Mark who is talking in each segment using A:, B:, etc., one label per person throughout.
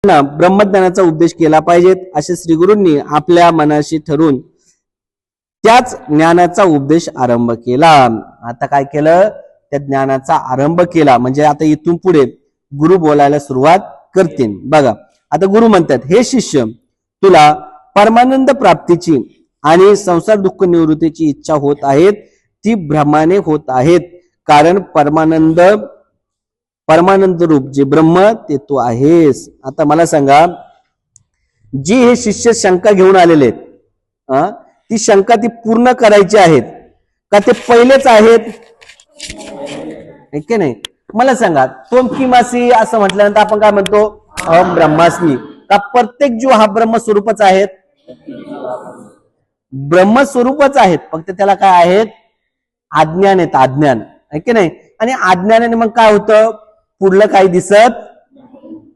A: ब्रह्मज्ञानाचा उपदेश केला पाहिजे असे श्री गुरूंनी आपल्या मनाशी ठरवून त्याच ज्ञानाचा उपदेश आरंभ केला. आता काय केलं, त्या ज्ञानाचा आरंभ केला. म्हणजे आता इथून पुढे गुरु बोलायला सुरुवात करतील. बघा आता गुरु म्हणतात, हे शिष्य, तुला परमानंद प्राप्तीची आणि संसार दुःख निवृत्तीची इच्छा होत आहेत, ती भ्रमाने होत आहेत. कारण परमानंद रूप जे ब्रह्म ते तू आहेस. आता मला सांगा, जी हे शिष्य शंका घेऊन आलेले आहेत, ती शंका ती पूर्ण करायची आहेत का ते पहिलेच आहेत? की नाही? मला सांगा, तोमकिमासी असं म्हटल्यानंतर आपण काय म्हणतो? अहम ब्रह्मास्मी. का प्रत्येक जीव हा ब्रह्मस्वरूपच आहेत? ब्रह्मस्वरूपच आहेत, फक्त त्याला काय आहेत? अज्ञान आहेत, अज्ञान. आहे की नाही? आणि अज्ञानाने मग काय होतं? पुढलं काही दिसत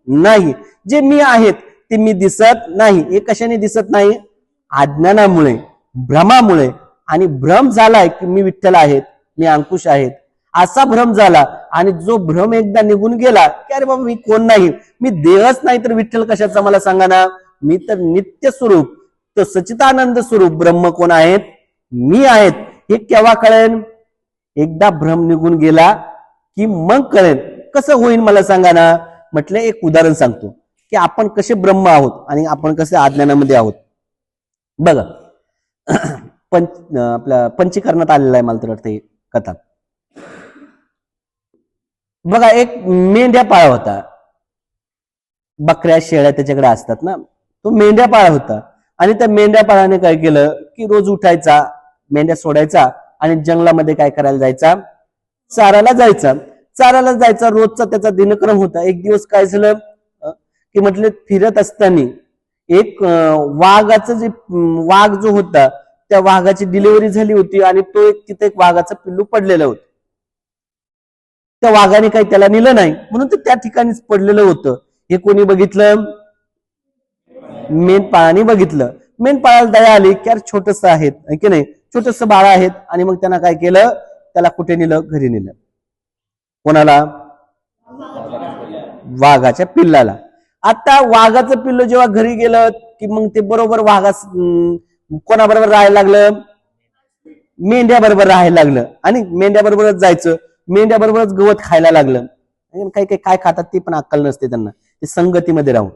A: नाही. जे मी आहेत ते मी दिसत नाही. हे कशाने दिसत नाही? अज्ञानामुळे, भ्रमामुळे. आणि भ्रम झालाय की मी विठ्ठल आहेत, मी अंकुश आहेत, असा भ्रम झाला. आणि जो भ्रम एकदा निघून गेला की अरे बाबा मी कोण नाही, मी देहच नाही तर विठ्ठल कशाचा मला सांगा ना. मी तर नित्य स्वरूप, तर सच्चिदानंद स्वरूप ब्रह्म कोण आहेत? मी आहेत. हे केव्हा कळेल? एकदा भ्रम निघून गेला की मग कळेल. कसं होईल मला सांगा ना. म्हटलं एक उदाहरण सांगतो की आपण कसे ब्रह्म आहोत आणि आपण कसे अज्ञानामध्ये आहोत. बघा आपल्या पंचीकरणात आलेला आहे मला तर वाटतं कथा. बघा एक मेंढ्या पाळा होता. बकऱ्या शेळ्या त्याच्याकडे असतात ना. तो मेंढ्या पाळा होता आणि त्या मेंढ्या पाळाने काय केलं की रोज उठायचा, मेंढ्या सोडायचा आणि जंगलामध्ये काय करायला जायचा? चाराला जायचा. रोजचा त्याचा दिनक्रम होता. एक दिवस काय झालं की म्हटलं फिरत असताना एक वाघाचं जे वाघ जो होता त्या वाघाची डिलिव्हरी झाली होती आणि तो तिथे एक वाघाचं पिल्लू पडलेलं होतं. त्या वाघाने काही त्याला नेलं नाही म्हणून ते त्या ठिकाणीच पडलेलं होतं. हे कोणी बघितलं? मेंढपाळाने बघितलं. मेंढपाळाला दया आली की यार छोटस आहेत की नाही, छोटस बाळ आहेत. आणि मग त्यांना काय केलं? त्याला कुठे नेलं? घरी नेलं. कोणाला? वाघाच्या पिल्लाला. आता वाघाचं पिल्लू जेव्हा घरी गेलं की मग ते बरोबर कोणाबरोबर राहायला लागलं? मेंढ्या बरोबर राहायला लागलं. आणि मेंढ्या बरोबरच जायचं, मेंढ्या बरोबरच गवत खायला लागलं. काही काही काय खातात ते पण अक्कल नसते त्यांना. ते संगतीमध्ये राहून,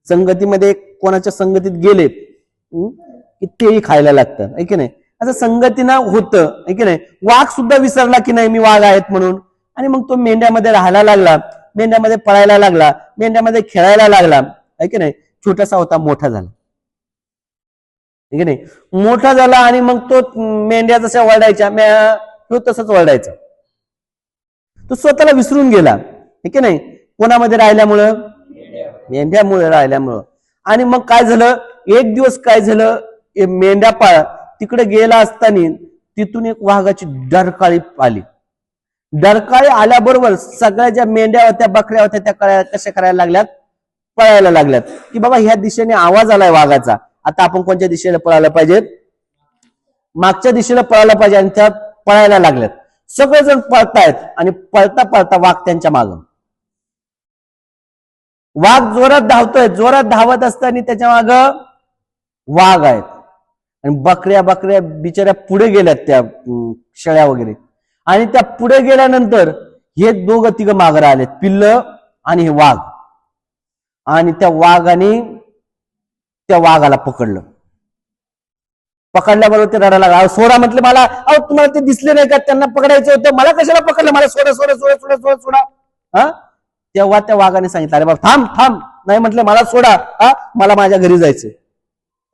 A: संगतीमध्ये कोणाच्या संगतीत गेले की तेही खायला लागतं. आहे की नाही? असं संगतीनं होतं. आहे की नाही? वाघ सुद्धा विसरला की नाही मी वाघ आहेत म्हणून. आणि मग तो मेंढ्यामध्ये राहायला लागला, मेंढ्यामध्ये पळायला लागला, मेंढ्यामध्ये खेळायला लागला. आहे की नाही? छोटासा होता, मोठा झाला. आहे की नाही? मोठा झाला आणि मग तो मेंढ्या जशा वरडायच्या तो तसंच वरडायचा. तो स्वतःला विसरून गेला. आहे की नाही? कोणामध्ये राहिल्यामुळं? मेंढ्यामुळे राहिल्यामुळं. आणि मग काय झालं? एक दिवस काय झालं, मेंढ्यापाळ तिकडे गेला असताना तिथून एक वाघाची डरकाळी आली. डरकाळी आल्याबरोबर सगळ्या ज्या मेंढ्या होत्या, बकऱ्या होत्या, त्या कशा करायला लागल्यात? पळायला लागल्यात. की बाबा ह्या दिशेने आवाज आलाय वाघाचा, आता आपण कोणत्या दिशेला पळायला पाहिजे? मागच्या दिशेला पळायला पाहिजे. आणि त्या पळायला लागल्यात. सगळेजण पळतायत आणि पळता पळता वाघ त्यांच्या मागं. वाघ जोरात धावतोय. जोरात धावत असताना त्याच्या मागं वाघ आहेत. आणि बकऱ्या बिचाऱ्या पुढे गेल्यात, त्या शेळ्या वगैरे. आणि त्या पुढे गेल्यानंतर हे दोघं तिघं मागं राहिलेत, पिल्ल आणि हे वाघ. आणि त्या वाघाने त्या वाघाला पकडलं. पकडल्याबरोबर ते रडायला लागला. सोडा म्हटलं मला. अहो तुम्हाला ते दिसले नाही का? त्यांना पकडायचं होतं, मला कशाला पकडलं? मला सोडा. हा, तेव्हा त्या वाघाने सांगितलं, अरे बाबा थांब. नाही म्हटलं मला सोडा. हा, मला माझ्या घरी जायचंय.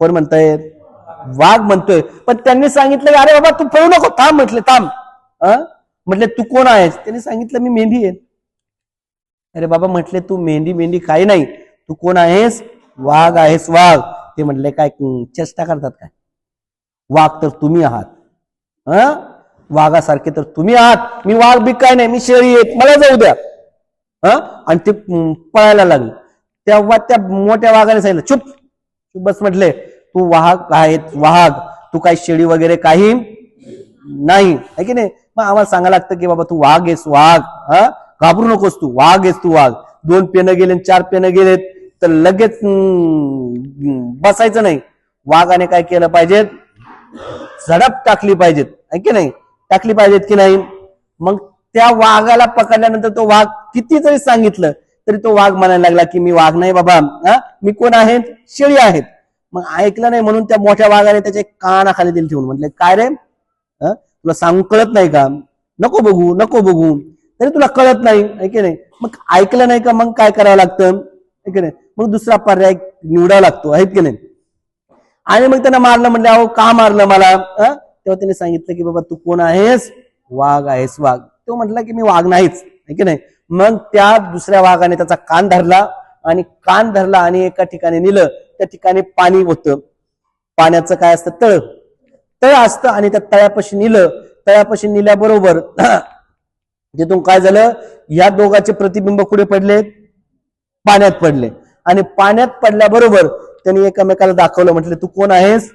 A: कोण म्हणताय? वाघ म्हणतोय. पण त्यांनी सांगितलं अरे बाबा तू पळू नको, थांब. म्हटलं थांब. म्हटले तू कोण आहेस? त्यांनी सांगितलं मी मेंढी आहे. अरे बाबा म्हटले तू मेंढी काही नाही, तू कोण आहेस? वाघ आहेस, वाघ. ते म्हटले काय चेष्टा करतात काय? वाघ तर तुम्ही आहात. वाघासारखे तर तुम्ही आहात. मी वाघ बी काय नाही, मी शेळी आहे, मला जाऊ द्या. आणि ते पळायला लागले. तेव्हा त्या मोठ्या वाघाने सांगितलं चुप बस. म्हटले तू वाघ आहेत, वाघ. तू काही शेळी वगैरे काही नाही. आहे की नाही? मग आम्हाला सांगायला लागतं की बाबा तू वाघ आहेस, वाघ. घाबरू नकोस, तू वाघ आहेस, तू वाघ. 2 पेनं गेले, 4 पेनं गेलेत. तर लगेच बसायचं नाही. वाघाने काय केलं पाहिजे, झडप टाकली पाहिजेत, आहे की नाही, टाकली पाहिजेत की नाही. मग त्या वाघाला पकडल्यानंतर तो वाघ किती जरी सांगितलं तरी तो वाघ म्हणायला लागला की मी वाघ नाही बाबा, मी कोण आहेत, शेळी आहेत. मग ऐकलं नाही म्हणून त्या मोठ्या वाघाने त्याच्या कानाखाली दिल ठेवून म्हटले काय रे, तुला सांगू कळत नाही का, नको बघू नको बघू, तरी तुला कळत नाही, आहे की नाही. मग ऐकलं नाही का, मग काय करावं लागतं, आहे की नाही. मग दुसरा पर्याय निवडावा लागतो, आहे की नाही. आणि मग त्यांना मारलं, म्हणले अहो का मारलं मला, तेव्हा त्यांनी सांगितलं की बाबा तू कोण आहेस, वाघ आहेस वाघ. तो म्हटला की मी वाघ नाहीच, आहे की नाही. मग त्या दुसऱ्या वाघाने त्याचा कान धरला आणि एका ठिकाणी नेलं. त्या ठिकाणी पाणी होतं, पाण्याचं काय असतं, तळ असतं, आणि त्या तळ्यापाशी नेलं. तळ्यापाशी नेल्याबरोबर तिथून काय झालं, या दोघांचे प्रतिबिंब कुठे पडले, पाण्यात पडले. आणि पाण्यात पडल्याबरोबर त्यांनी एकमेकाला दाखवलं, म्हटलं तू कोण आहेस.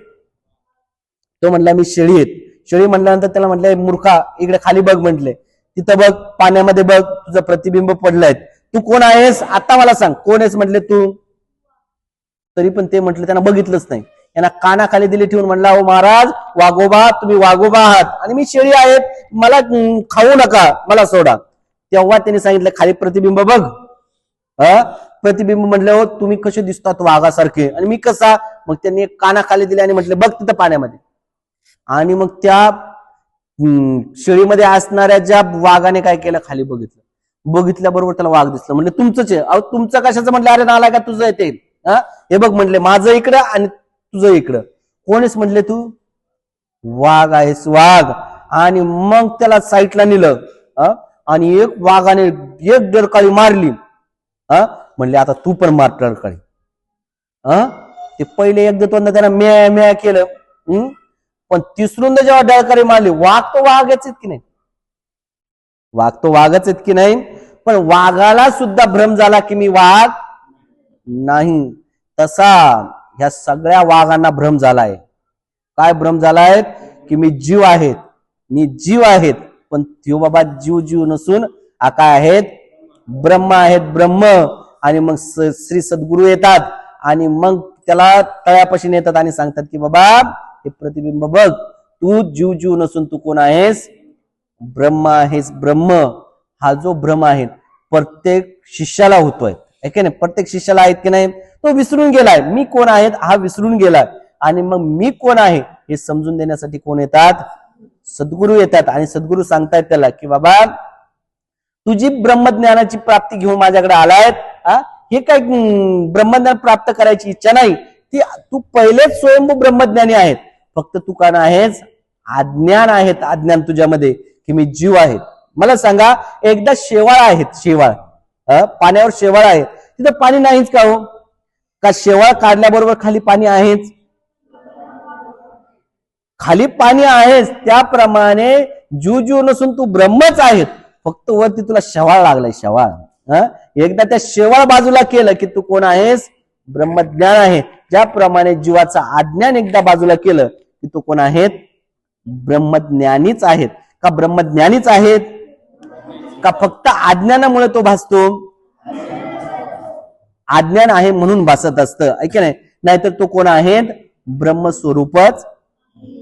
A: तो म्हणला मी शेळी आहे. शेळी म्हणल्यानंतर त्याला म्हटलंय मूर्खा इकडे खाली बघ, म्हटले तिथं बघ, पाण्यामध्ये बघ, तुझं प्रतिबिंब पडलंय, तू कोण आहेस आता मला सांग, कोण आहेस म्हटले तू. तरी पण ते म्हटलं त्यांना बघितलंच नाही. यांना कानाखाली दिली ठेवून म्हणला अहो महाराज, वाघोबा तुम्ही वाघोबा आहात आणि मी शेळी आहेत, मला खाऊ नका, मला सोडा. तेव्हा त्यांनी सांगितलं खाली प्रतिबिंब बघ. प्रतिबिंब म्हटलं हो तुम्ही कसे दिसतात वाघासारखे आणि मी कसा. मग त्यांनी एक कानाखाली दिले आणि म्हटलं बघ तिथं पाण्यामध्ये. आणि मग त्या शेळीमध्ये असणाऱ्या ज्या वाघाने काय केलं, खाली बघितलं. बघितल्याबरोबर त्याला वाघ दिसलं. म्हणले तुमचंच आहे. अहो तुमचं कशाचं, म्हटलं अरे नालाय का तुझं आहे ते, हे बघ म्हटले माझं इकडं आणि तुझं इकडं. कोणीच म्हटले तू वाघ आहेस वाघ. आणि मग त्याला साईडला नेलं आणि एक वाघाने एक डरकाळी मारली. म्हणले आता तू पण मार डरकाळी. ते पहिले एक दोनदा त्याला म्या म्या केलं, पण तिसरूंदा जेव्हा डळकारी मारली, वाघ तो वाघच आहेत की नाही, वाघ तो वाघच आहेत की नाही. पण वाघाला सुद्धा भ्रम झाला की मी वाघ नाही. तसा ह्या सगळ्या वाघांना भ्रम झालाय. काय भ्रम झालाय की मी जीव आहेत, मी जीव आहेत. पण त्यो बाबा जीव जीव नसून काय आहेत, ब्रह्म आहेत, ब्रह्म. आणि मग श्री सद्गुरु येतात आणि मग त्याला तळ्यापाशी नेतात आणि सांगतात की बाबा हे प्रतिबिंब बघ, तू जीव जीव नसून तू कोण आहेस, ब्रह्म आहेस ब्रह्म. हा जो भ्रम आहे प्रत्येक शिष्याला होतोय, की नाही, प्रत्येक शिष्याला आहेत की नाही. तो विसरून गेलाय, मी कोण आहेत हा विसरून गेलाय. आणि मग मी कोण आहे हे समजून देण्यासाठी कोण येतात, सद्गुरु येतात. आणि सद्गुरु सांगतायत त्याला की बाबा तुझी ब्रह्मज्ञानाची प्राप्ती घेऊन माझ्याकडे आलायत, हे काय ब्रह्मज्ञान प्राप्त करायची इच्छा नाही, ती तू पहिलेच स्वयंभू ब्रह्मज्ञानी आहेत. फक्त तू काय आहेस, अज्ञान आहेत, अज्ञान तुझ्यामध्ये की मी जीव आहेत. मला सांगा एकदा शेवाळ आहेत, शेवाळ पाण्यावर शेवाळ आहे, तिथं पाणी नाहीच का हो, का शेवाळ काढल्याबरोबर खाली पाणी आहेच, खाली पाणी आहेच. त्याप्रमाणे जीव जीव नसून तू ब्रह्मच आहेत, फक्त वरती तुला शेवाळ लागलाय, शेवाळ. एकदा त्या शेवाळ बाजूला केलं की तू कोण आहेस, ब्रह्मज्ञान आहे. ज्याप्रमाणे जीवाचं अज्ञान एकदा बाजूला केलं की तू कोण आहेत, ब्रह्मज्ञानीच आहेत. का ब्रह्मज्ञानीच आहेत, का फक्त अज्ञानामुळे तो भासतो, अज्ञान आहे म्हणून भासत असतं, ऐक नाही, नाहीतर तो कोण आहेत, ब्रह्मस्वरूपच